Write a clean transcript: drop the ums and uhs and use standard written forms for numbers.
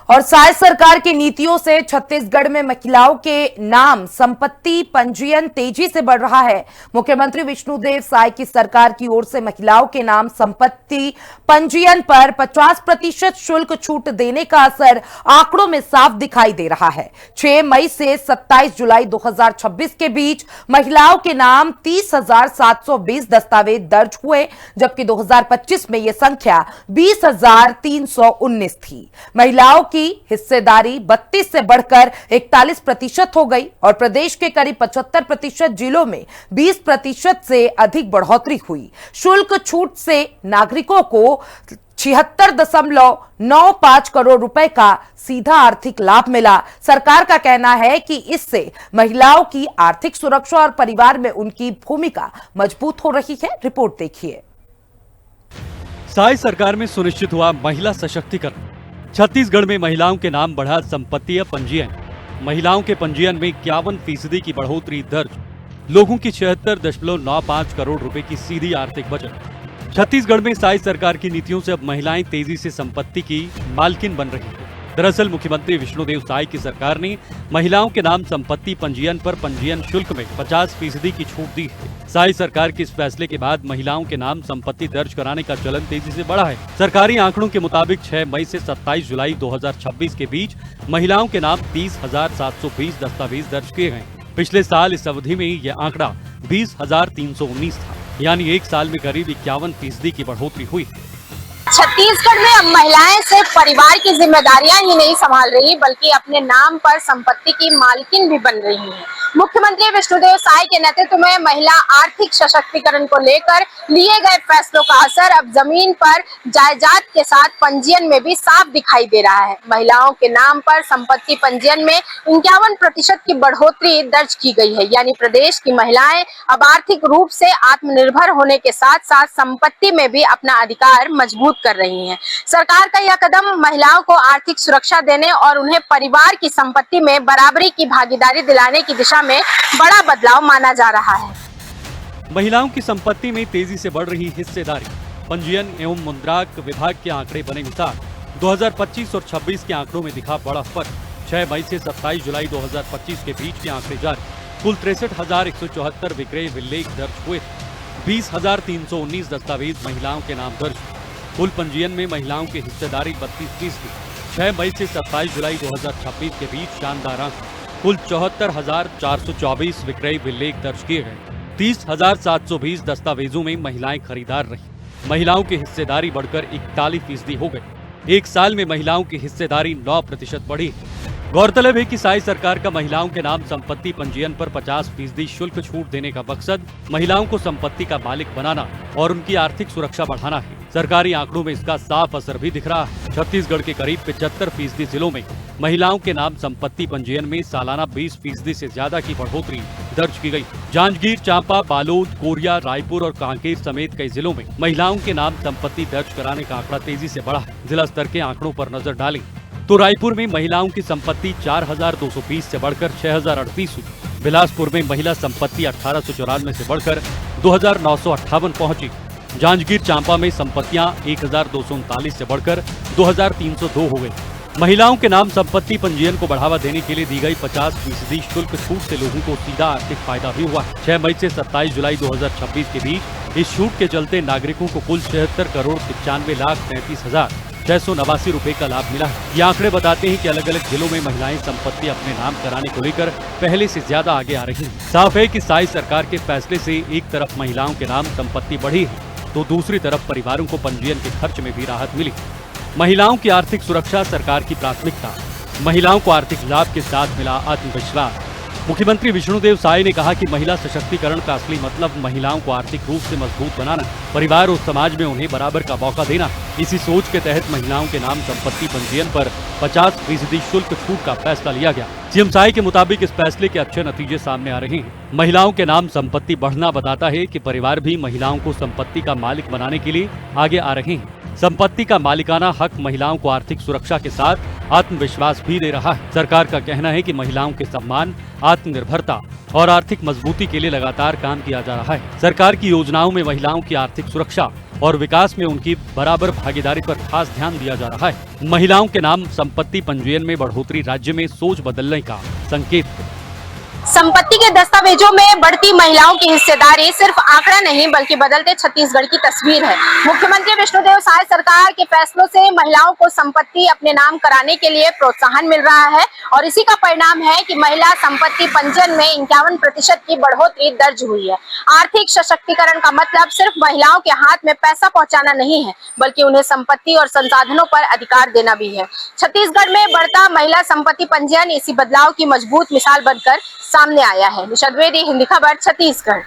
और साय सरकार की नीतियों से छत्तीसगढ़ में महिलाओं के नाम संपत्ति पंजीयन तेजी से बढ़ रहा है। मुख्यमंत्री विष्णुदेव साय की सरकार की ओर से महिलाओं के नाम संपत्ति पंजीयन पर 50% शुल्क छूट देने का असर आंकड़ों में साफ दिखाई दे रहा है। 6 मई से 27 जुलाई 2026 के बीच महिलाओं के नाम 30,720 दस्तावेज दर्ज हुए, जबकि 2025 में यह संख्या 20,319 थी। महिलाओं की हिस्सेदारी 32 से बढ़कर 41% हो गई और प्रदेश के करीब 75% जिलों में 20% से अधिक बढ़ोतरी हुई। शुल्क छूट से नागरिकों को 76.95 करोड़ रुपए का सीधा आर्थिक लाभ मिला। सरकार का कहना है कि इससे महिलाओं की आर्थिक सुरक्षा और परिवार में उनकी भूमिका मजबूत हो रही है। रिपोर्ट देखिए। साय सरकार में सुनिश्चित हुआ महिला सशक्तिकरण। छत्तीसगढ़ में महिलाओं के नाम बढ़ा संपत्ति पंजीयन। महिलाओं के पंजीयन में 51% की बढ़ोतरी दर्ज। लोगों की 76.95 करोड़ रुपए की सीधी आर्थिक बचत। छत्तीसगढ़ में साय सरकार की नीतियों से अब महिलाएं तेजी से संपत्ति की मालकिन बन रही हैं। दरअसल मुख्यमंत्री विष्णुदेव साय की सरकार ने महिलाओं के नाम संपत्ति पंजीयन पर पंजीयन शुल्क में 50% की छूट दी है। साय सरकार के इस फैसले के बाद महिलाओं के नाम संपत्ति दर्ज कराने का चलन तेजी से बढ़ा है। सरकारी आंकड़ों के मुताबिक 6 मई से 27 जुलाई 2026 के बीच महिलाओं के नाम 30,720 दस्तावेज दर्ज किए गए। पिछले साल इस अवधि में यह आंकड़ा 20,319 था, यानी एक साल में करीब 51% की बढ़ोतरी हुई। छत्तीसगढ़ में अब महिलाएं सिर्फ परिवार की जिम्मेदारियां ही नहीं संभाल रही, बल्कि अपने नाम पर संपत्ति की मालकिन भी बन रही हैं। मुख्यमंत्री विष्णुदेव साय के नेतृत्व में महिला आर्थिक सशक्तिकरण को लेकर लिए गए फैसलों का असर अब जमीन पर जायदाद के साथ पंजीयन में भी साफ दिखाई दे रहा है। महिलाओं के नाम पर संपत्ति पंजीयन में 51% की बढ़ोतरी दर्ज की गई है, यानी प्रदेश की महिलाएं अब आर्थिक रूप से आत्मनिर्भर होने के साथ साथ संपत्ति में भी अपना अधिकार मजबूत कर रही हैं। सरकार का यह कदम महिलाओं को आर्थिक सुरक्षा देने और उन्हें परिवार की संपत्ति में बराबरी की भागीदारी दिलाने की दिशा में बड़ा बदलाव माना जा रहा है। महिलाओं की संपत्ति में तेजी से बढ़ रही हिस्सेदारी। पंजीयन एवं मुद्रांक विभाग के आंकड़े बने अनुसार 2025 और 26 के आंकड़ों में दिखा बड़ा फर्क। 6 मई से 27 जुलाई 2025 के बीच के आंकड़े जारी। कुल 63,174 विक्रय विलेख दर्ज हुए। 20,319 दस्तावेज महिलाओं के नाम दर्ज। कुल पंजीयन में महिलाओं की हिस्सेदारी 32% थी। 6 मई से 27 जुलाई 2026 के बीच शानदार अंक। कुल 74,424 विक्रय विलेख दर्ज किए गए। 30,720 दस्तावेजों में महिलाएं खरीदार रही। महिलाओं की हिस्सेदारी बढ़कर 41% हो गई। एक साल में महिलाओं की हिस्सेदारी 9% बढ़ी। गौरतलब है कि साय सरकार का महिलाओं के नाम संपत्ति पंजीयन पर 50% शुल्क छूट देने का मकसद महिलाओं को संपत्ति का मालिक बनाना और उनकी आर्थिक सुरक्षा बढ़ाना है। सरकारी आंकड़ों में इसका साफ असर भी दिख रहा है। छत्तीसगढ़ के करीब 75% जिलों में महिलाओं के नाम संपत्ति पंजीयन में सालाना 20% से ज्यादा की बढ़ोतरी दर्ज की गई। जांजगीर, चांपा, बालोद, कोरिया, रायपुर और कांकेर समेत कई जिलों में महिलाओं के नाम संपत्ति दर्ज कराने का आंकड़ा तेजी से बढ़ा है। जिला स्तर के आंकड़ों पर नजर डालें तो रायपुर में महिलाओं की संपत्ति 4,220 से बढ़कर 6,038 हुई। बिलासपुर में महिला संपत्ति 1,894 से बढ़कर 2,958 पहुंची। जांजगीर, चांपा में संपत्तियां 1,239 से बढ़कर 2,302 हो गई। महिलाओं के नाम संपत्ति पंजीयन को बढ़ावा देने के लिए दी गई 50% शुल्क छूट से लोगों को सीधा आर्थिक फायदा भी हुआ है। 6 मई से 27 जुलाई 2026 के बीच इस छूट के चलते नागरिकों को कुल 76,95,33,689 रुपए का लाभ मिला है। ये आंकड़े बताते हैं कि अलग अलग जिलों में महिलाएं संपत्ति अपने नाम कराने को लेकर पहले से ज्यादा आगे आ रही हैं। साफ है कि साय सरकार के फैसले से एक तरफ महिलाओं के नाम संपत्ति बढ़ी है तो दूसरी तरफ परिवारों को पंजीयन के खर्च में भी राहत मिली। महिलाओं की आर्थिक सुरक्षा सरकार की प्राथमिकता। महिलाओं को आर्थिक लाभ के साथ मिला आत्मविश्वास। मुख्यमंत्री विष्णुदेव साय ने कहा कि महिला सशक्तिकरण का असली मतलब महिलाओं को आर्थिक रूप से मजबूत बनाना, परिवार और समाज में उन्हें बराबर का मौका देना। इसी सोच के तहत महिलाओं के नाम संपत्ति पंजीयन पर 50% शुल्क छूट का फैसला लिया गया। सीएम साय के मुताबिक इस फैसले के अच्छे नतीजे सामने आ रहे हैं। महिलाओं के नाम संपत्ति बढ़ना बताता है कि परिवार भी महिलाओं को संपत्ति का मालिक बनाने के लिए आगे आ रहे हैं। संपत्ति का मालिकाना हक महिलाओं को आर्थिक सुरक्षा के साथ आत्मविश्वास भी दे रहा है। सरकार का कहना है कि महिलाओं के सम्मान, आत्मनिर्भरता और आर्थिक मजबूती के लिए लगातार काम किया जा रहा है। सरकार की योजनाओं में महिलाओं की आर्थिक सुरक्षा और विकास में उनकी बराबर भागीदारी पर खास ध्यान दिया जा रहा है। महिलाओं के नाम संपत्ति पंजीयन में बढ़ोतरी राज्य में सोच बदलने का संकेत है। संपत्ति के दस्तावेजों में बढ़ती महिलाओं की हिस्सेदारी सिर्फ आंकड़ा नहीं बल्कि बदलते छत्तीसगढ़ की तस्वीर है। मुख्यमंत्री विष्णुदेव साय सरकार के फैसलों से महिलाओं को संपत्ति अपने नाम कराने के लिए प्रोत्साहन मिल रहा है और इसी का परिणाम है कि महिला संपत्ति पंजीयन में 51% की बढ़ोतरी दर्ज हुई है। आर्थिक सशक्तिकरण का मतलब सिर्फ महिलाओं के हाथ में पैसा पहुंचाना नहीं है बल्कि उन्हें संपत्ति और संसाधनों पर अधिकार देना भी है। छत्तीसगढ़ में बढ़ता महिला संपत्ति पंजीयन इसी बदलाव की मजबूत मिसाल बनकर सामने आया है। निशा द्विवेदी, हिंदी खबर, छत्तीसगढ़।